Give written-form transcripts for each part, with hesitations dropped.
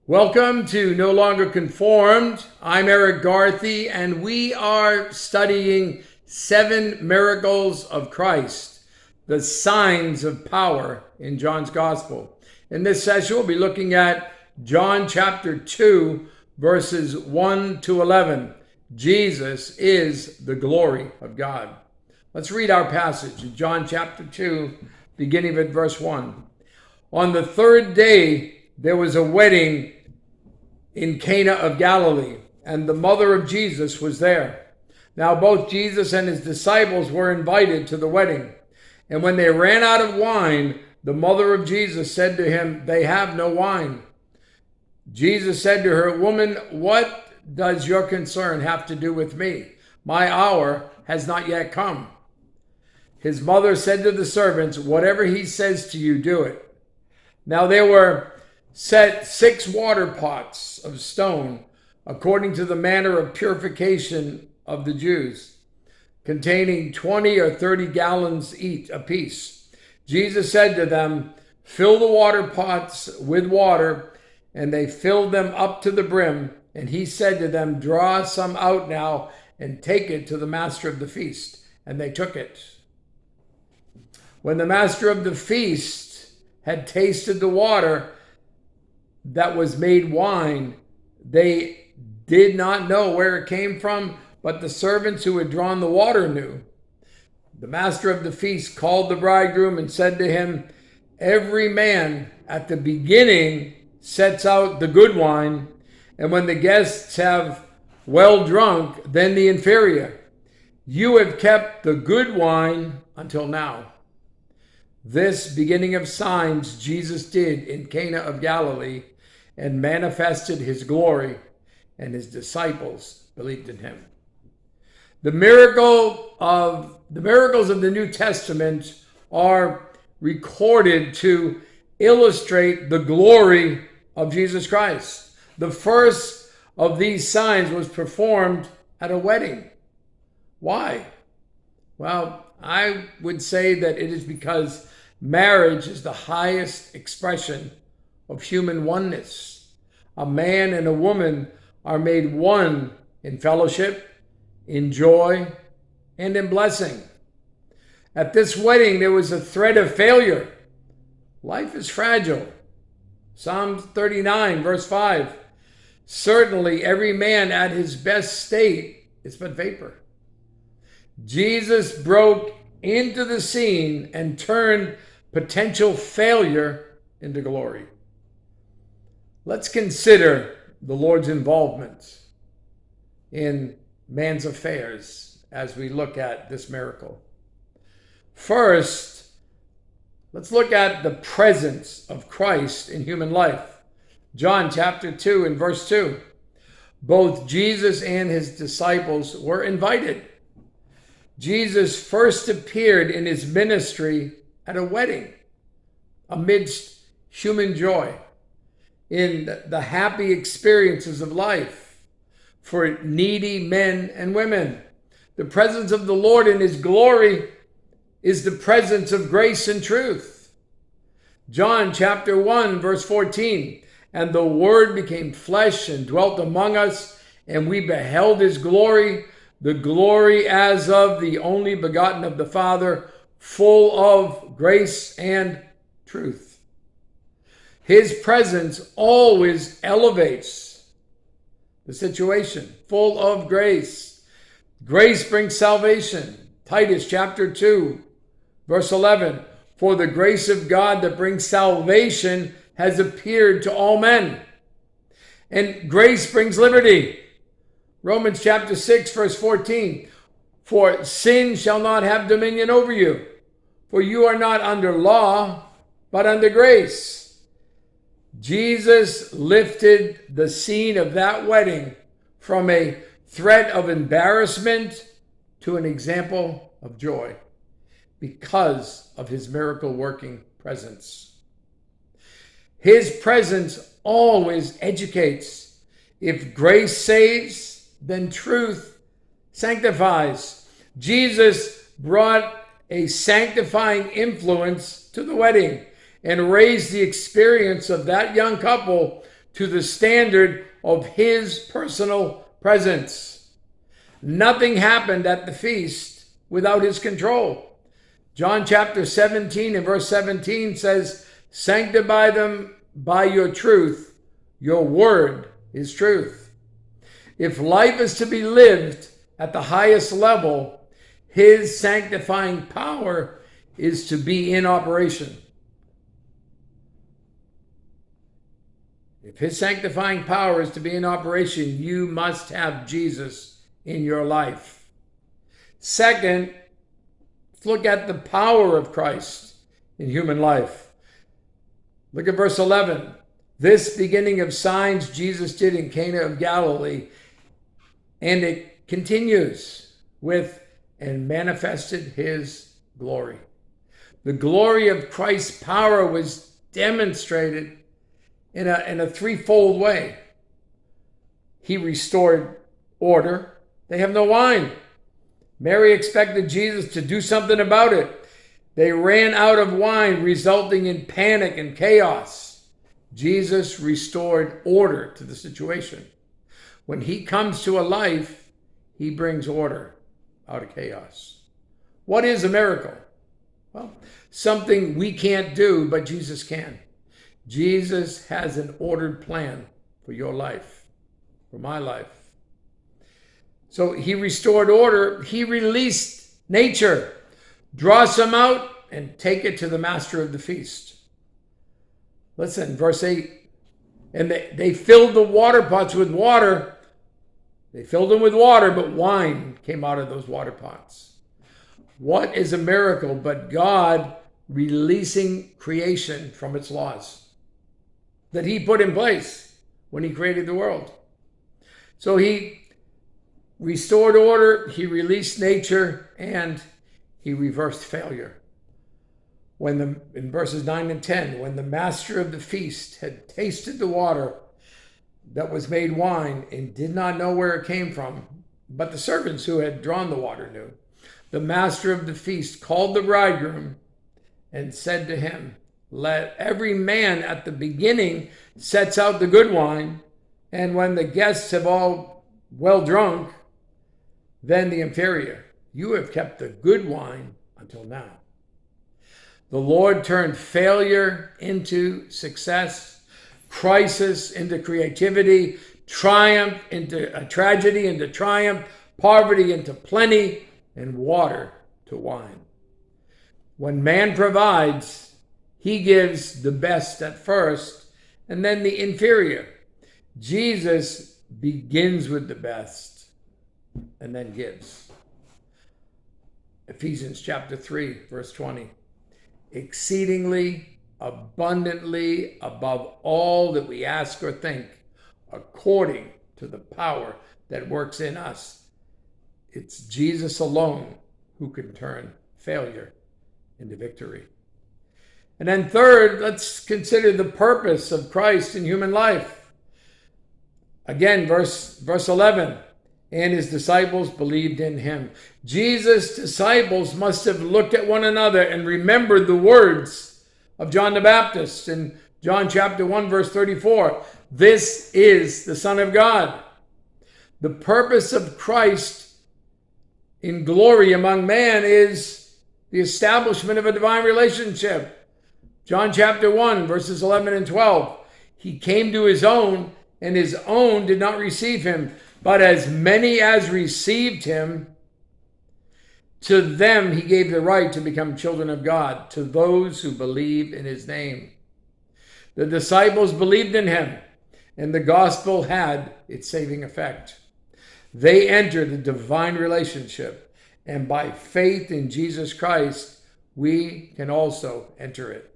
Welcome to No Longer Conformed. I'm Erik Garthe, and we are studying 7 miracles of Christ, the signs of power in John's Gospel. In this session, we'll be looking at John chapter 2, verses 1 to 11. Jesus is the glory of God. Let's read our passage, John chapter 2, beginning at verse 1. On the third day, there was a wedding in Cana of Galilee, and the mother of Jesus was there. Now both Jesus and his disciples were invited to the wedding. And when they ran out of wine, the mother of Jesus said to him, "They have no wine." Jesus said to her, "Woman, what does your concern have to do with me? My hour has not yet come." His mother said to the servants, "Whatever he says to you, do it." Now there were set 6 water pots of stone, according to the manner of purification of the Jews, containing 20 or 30 gallons each apiece. Jesus said to them, "Fill the water pots with water," and they filled them up to the brim. And he said to them, "Draw some out now and take it to the master of the feast." And they took it. When the master of the feast had tasted the water that was made wine, they did not know where it came from, but the servants who had drawn the water knew. The master of the feast called the bridegroom and said to him, "Every man at the beginning sets out the good wine, and when the guests have well drunk, then the inferior. You have kept the good wine until now." This beginning of signs Jesus did in Cana of Galilee, and manifested his glory, and his disciples believed in him. The miracles of the New Testament are recorded to illustrate the glory of Jesus Christ. The first of these signs was performed at a wedding. Why? Well, I would say that it is because marriage is the highest expression of human oneness. A man and a woman are made one in fellowship, in joy, and in blessing. At this wedding, there was a threat of failure. Life is fragile. Psalm 39, verse 5. Certainly, every man at his best state is but vapor. Jesus broke into the scene and turned potential failure into glory. Let's consider the Lord's involvement in man's affairs as we look at this miracle. First, let's look at the presence of Christ in human life. John chapter 2 and verse 2. Both Jesus and his disciples were invited. Jesus first appeared in his ministry at a wedding amidst human joy, in the happy experiences of life for needy men and women. The presence of the Lord in his glory is the presence of grace and truth. John chapter 1, verse 14, "And the Word became flesh and dwelt among us, and we beheld his glory, the glory as of the only begotten of the Father, full of grace and truth." His presence always elevates the situation, full of grace. Grace brings salvation. Titus chapter 2, verse 11. "For the grace of God that brings salvation has appeared to all men." And grace brings liberty. Romans chapter 6, verse 14. "For sin shall not have dominion over you, for you are not under law, but under grace." Jesus lifted the scene of that wedding from a threat of embarrassment to an example of joy because of his miracle-working presence. His presence always educates. If grace saves, then truth sanctifies. Jesus brought a sanctifying influence to the wedding and raised the experience of that young couple to the standard of his personal presence. Nothing happened at the feast without his control. John chapter 17 and verse 17 says, "Sanctify them by your truth. Your word is truth." If life is to be lived at the highest level, his sanctifying power is to be in operation. If his sanctifying power is to be in operation, you must have Jesus in your life. Second, let's look at the power of Christ in human life. Look at verse 11. "This beginning of signs Jesus did in Cana of Galilee," and it continues with, "and manifested his glory." The glory of Christ's power was demonstrated in a threefold way. He restored order. They have no wine. Mary expected Jesus to do something about it. They ran out of wine, resulting in panic and chaos. Jesus restored order to the situation. When he comes to a life, he brings order out of chaos. What is a miracle? Well, something we can't do, but Jesus can. Jesus has an ordered plan for your life, for my life. So he restored order. He released nature. Draw some out and take it to the master of the feast. Listen, verse 8. "And they filled the water pots with water." They filled them with water, but wine came out of those water pots. What is a miracle but God releasing creation from its laws that he put in place when he created the world? So he restored order, he released nature, and he reversed failure. In verses 9 and 10, when the master of the feast had tasted the water that was made wine and did not know where it came from, but the servants who had drawn the water knew, the master of the feast called the bridegroom and said to him, "Let every man at the beginning sets out the good wine, and when the guests have all well drunk, then the inferior. You have kept the good wine until now." The Lord turned failure into success, crisis into creativity, triumph into tragedy into triumph, poverty into plenty, and water to wine. When man provides, he gives the best at first and then the inferior. Jesus begins with the best and then gives. Ephesians chapter 3, verse 20. "Exceedingly abundantly above all that we ask or think, according to the power that works in us." It's Jesus alone who can turn failure into victory. And then third, let's consider the purpose of Christ in human life. Again, verse 11, "And his disciples believed in him." Jesus' disciples must have looked at one another and remembered the words of John the Baptist in John chapter 1, verse 34. "This is the Son of God." The purpose of Christ in glory among man is the establishment of a divine relationship. John chapter 1, verses 11 and 12. "He came to his own, and his own did not receive him. But as many as received him, to them he gave the right to become children of God, to those who believe in his name." The disciples believed in him, and the gospel had its saving effect. They entered a divine relationship, and by faith in Jesus Christ, we can also enter it.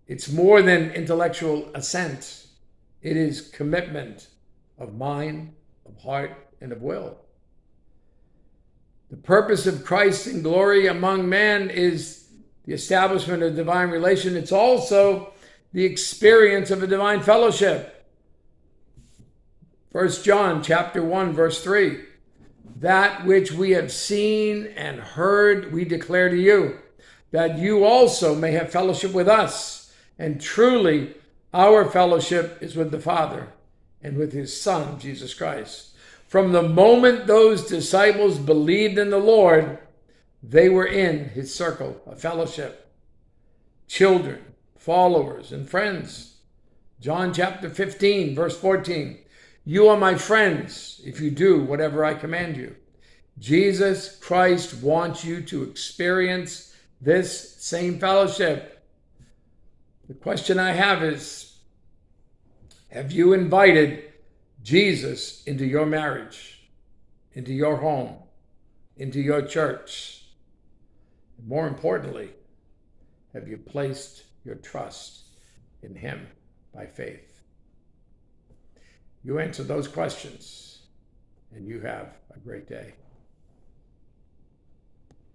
It's more than intellectual assent. It is commitment of mind, of heart, and of will. The purpose of Christ in glory among men is the establishment of divine relation. It's also the experience of a divine fellowship. 1 John chapter 1, verse 3. "That which we have seen and heard we declare to you, that you also may have fellowship with us. And truly, Our fellowship is with the Father and with his Son, Jesus Christ. From the moment those disciples believed in the Lord, they were in his circle of fellowship. Children, followers, and friends. John chapter 15, verse 14. You are my friends if you do whatever I command you. Jesus Christ wants you to experience this same fellowship. The question I have is, have you invited Jesus into your marriage, into your home, into your church? And more importantly, have you placed your trust in him by faith? You answer those questions, and you have a great day.